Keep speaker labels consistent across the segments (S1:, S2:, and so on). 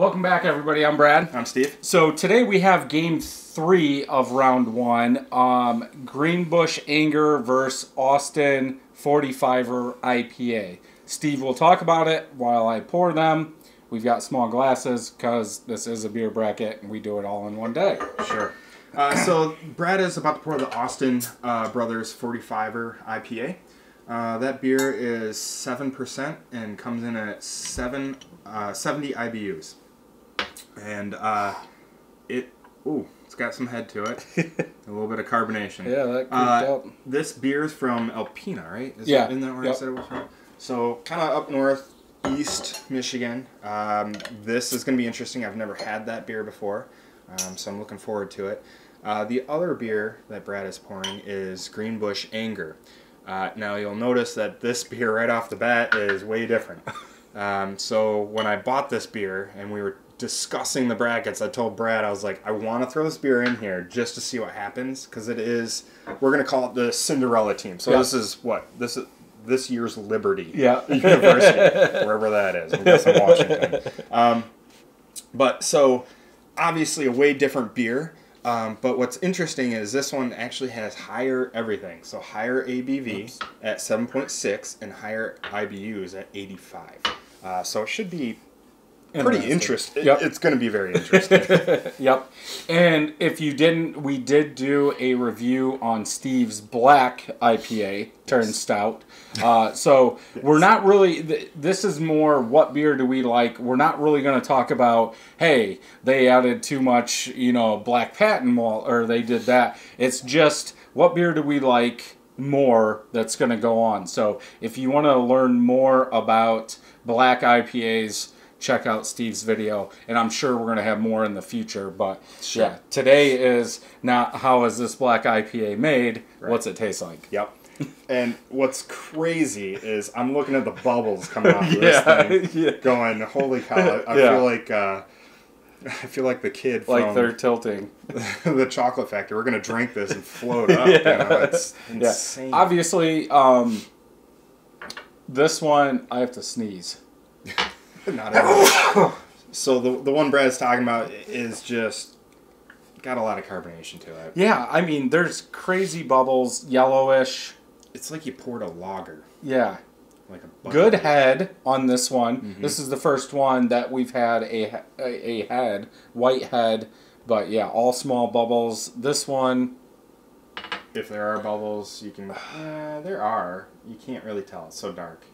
S1: Welcome back, everybody. I'm Brad.
S2: I'm Steve.
S1: So today we have game 3 of round 1. Greenbush Anger versus Austin 45er IPA. Steve will talk about it while I pour them. We've got small glasses because this is a beer bracket and we do it all in one day.
S2: Sure. So Brad is about to pour the Austin Brothers 45er IPA. That beer is 7% and comes in at 70 IBUs. And it's got some head to it. A little bit of carbonation.
S1: Yeah, that creeped out.
S2: This beer is from Alpena, right?
S1: Isn't
S2: that where I said it was from? So kind of up north, East Michigan. This is going to be interesting. I've never had that beer before, so I'm looking forward to it. The other beer that Brad is pouring is Greenbush Anger. Now you'll notice that this beer right off the bat is way different. So when I bought this beer and we were discussing the brackets, I told Brad, I was like, I want to throw this beer in here just to see what happens, because it is, we're going to call it the Cinderella team. So This is what? This year's Liberty University, wherever that is. I'm guessing Washington. But so obviously a way different beer. But what's interesting is this one actually has higher everything. So higher ABV at 7.6 and higher IBUs at 85. So it should be pretty interesting.
S1: Yep.
S2: It's going to be very interesting.
S1: Yep. And if you didn't, we did do a review on Steve's black IPA turned stout. So we're not really, this is more what beer do we like. We're not really going to talk about, hey, they added too much, black patent malt, or they did that. It's just what beer do we like more that's going to go on. So if you want to learn more about black IPAs, check out Steve's video, and I'm sure we're going to have more in the future, but
S2: sure.
S1: Yeah, today is not how is this black IPA made, right. What's it taste like?
S2: Yep. And what's crazy is I'm looking at the bubbles coming off of this thing, going, holy cow, I feel like the kid from
S1: like they're tilting
S2: the Chocolate Factory. We're going to drink this and float up. It's insane.
S1: Yeah. Obviously, this one, I have to sneeze.
S2: Not everyone. So the one Brad's talking about is just got a lot of carbonation to it.
S1: Yeah, I mean, there's crazy bubbles, yellowish.
S2: It's like you poured a lager.
S1: Yeah.
S2: Like a
S1: good head on this one. Mm-hmm. This is the first one that we've had a head, white head, but yeah, all small bubbles. This one,
S2: if there are bubbles, you can. There are. You can't really tell. It's so dark.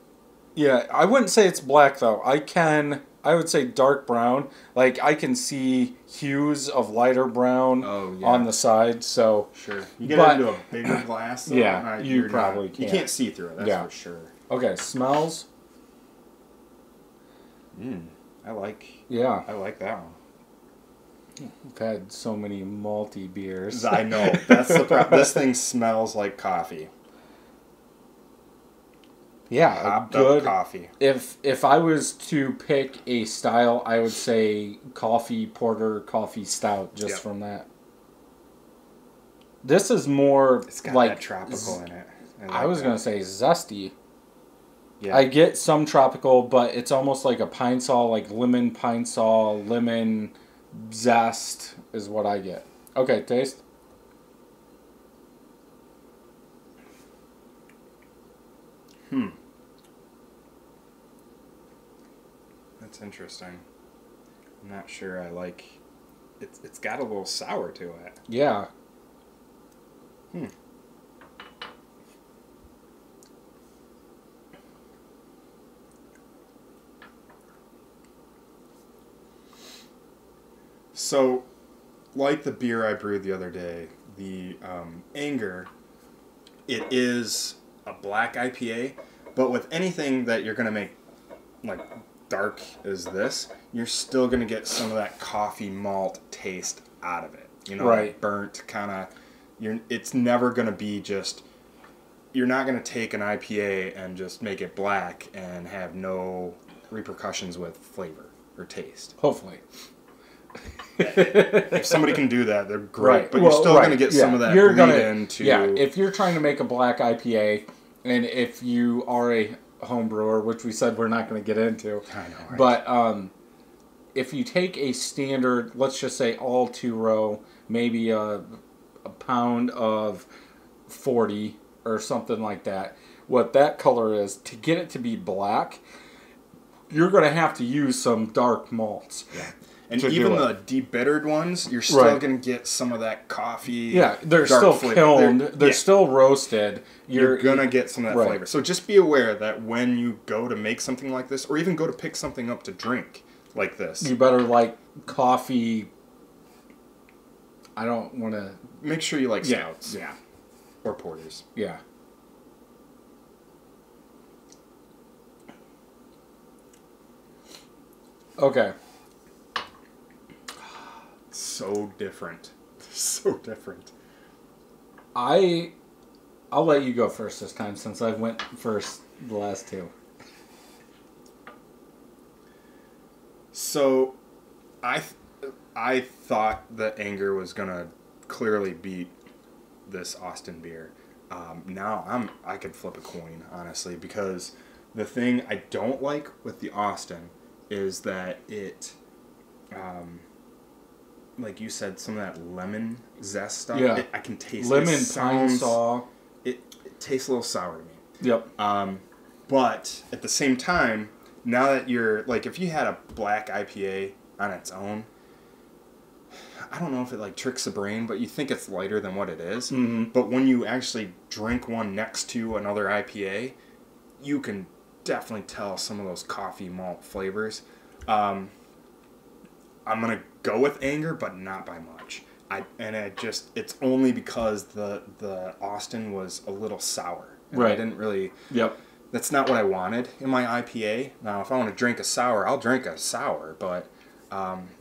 S1: Yeah, I wouldn't say it's black though. I would say dark brown. Like I can see hues of lighter brown on the side. So
S2: sure, you get it into a bigger glass. Though,
S1: yeah, you probably can't.
S2: You can't see through it. That's for sure.
S1: Okay, smells.
S2: I like that one.
S1: We've had so many malty beers.
S2: I know. That's the problem. This thing smells like coffee.
S1: Yeah,
S2: good coffee.
S1: If I was to pick a style, I would say coffee porter, coffee stout, just from that. This is more
S2: it's got
S1: like
S2: that tropical in it.
S1: I was gonna say zesty.
S2: Yeah.
S1: I get some tropical, but it's almost like a pine sol, like lemon pine sol, lemon zest is what I get. Okay, taste.
S2: That's interesting. I'm not sure I like it. It's got a little sour to it.
S1: Yeah.
S2: So, like the beer I brewed the other day, the Anger, it is a black IPA, but with anything that you're going to make like dark as this, you're still going to get some of that coffee malt taste out of it.
S1: Right.
S2: Like burnt kind of. It's never going to be just. You're not going to take an IPA and just make it black and have no repercussions with flavor or taste.
S1: Hopefully.
S2: If somebody can do that, they're great. Right. But you're still going to get some of that bleed into...
S1: Yeah, if you're trying to make a black IPA, and if you are a home brewer, which we said we're not going to get into.
S2: I know, right?
S1: But if you take a standard, let's just say all 2-row, maybe a pound of 40 or something like that, what that color is, to get it to be black, you're going to have to use some dark malts.
S2: Yeah. And even the de-bittered ones, you're still going to get some of that coffee.
S1: Yeah, they're still kilned. They're still roasted.
S2: You're going to get some of that flavor. So just be aware that when you go to make something like this, or even go to pick something up to drink like this,
S1: you better like coffee. I don't want to...
S2: Make sure you like stouts. Yeah. Or porters.
S1: Yeah. Okay.
S2: So different. So different.
S1: I'll let you go first this time since I went first the last two.
S2: So I thought that Anger was going to clearly beat this Austin beer. Now I could flip a coin, honestly, because the thing I don't like with the Austin is that it like you said, some of that lemon zest stuff.
S1: Yeah.
S2: I can taste
S1: lemon pine saw.
S2: It tastes a little sour to me.
S1: Yep.
S2: But at the same time, now that you're like, if you had a black IPA on its own, I don't know if it like tricks the brain, but you think it's lighter than what it is.
S1: Mm-hmm.
S2: But when you actually drink one next to another IPA, you can definitely tell some of those coffee malt flavors. I'm going to go with Anger, but not by much. It's only because the Austin was a little sour.
S1: Right.
S2: I didn't really...
S1: Yep.
S2: That's not what I wanted in my IPA. Now, if I want to drink a sour, I'll drink a sour, but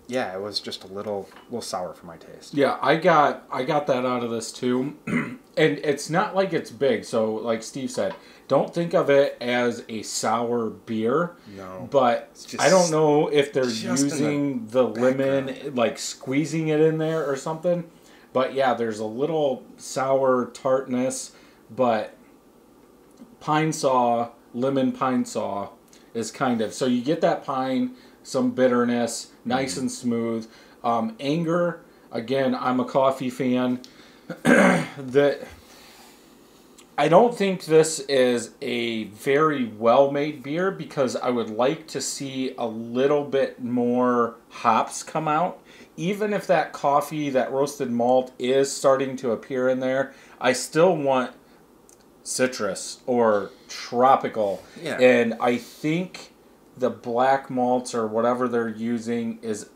S2: yeah, it was just a little sour for my taste.
S1: Yeah, I got that out of this too. And it's not like it's big, so like Steve said, don't think of it as a sour beer.
S2: No.
S1: But I don't know if they're using the lemon, like squeezing it in there or something. But yeah, there's a little sour tartness, but lemon pine saw is kind of, so you get that pine, some bitterness, nice and smooth. Anger, again, I'm a coffee fan. I don't think this is a very well-made beer because I would like to see a little bit more hops come out. Even if that coffee, that roasted malt is starting to appear in there, I still want citrus or tropical.
S2: Yeah.
S1: And I think the black malts or whatever they're using is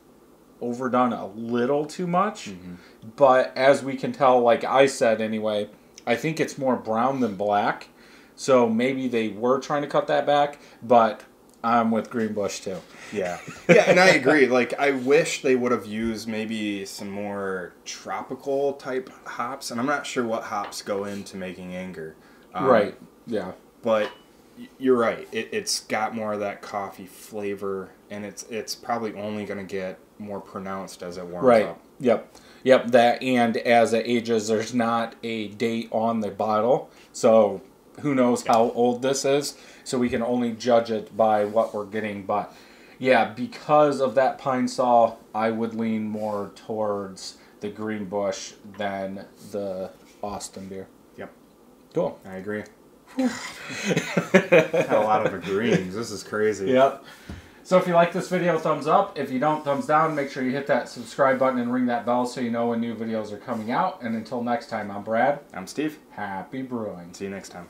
S1: overdone a little too much. Mm-hmm. But as we can tell, like I said anyway, I think it's more brown than black. So maybe they were trying to cut that back, but I'm with Greenbush too.
S2: Yeah. Yeah, and I agree. Like, I wish they would have used maybe some more tropical type hops, and I'm not sure what hops go into making Anger.
S1: Right, yeah.
S2: But you're right. It's got more of that coffee flavor, and it's probably only going to get more pronounced as it warms up.
S1: Yep, that, and as it ages, there's not a date on the bottle, so who knows how old this is, so we can only judge it by what we're getting. But yeah, because of that pine saw, I would lean more towards the Greenbush than the Austin beer.
S2: Yep.
S1: Cool.
S2: I agree. Had a lot of agreeings. This is crazy.
S1: Yep. So if you like this video, thumbs up. If you don't, thumbs down. Make sure you hit that subscribe button and ring that bell so you know when new videos are coming out. And until next time, I'm Brad.
S2: I'm Steve.
S1: Happy brewing.
S2: See you next time.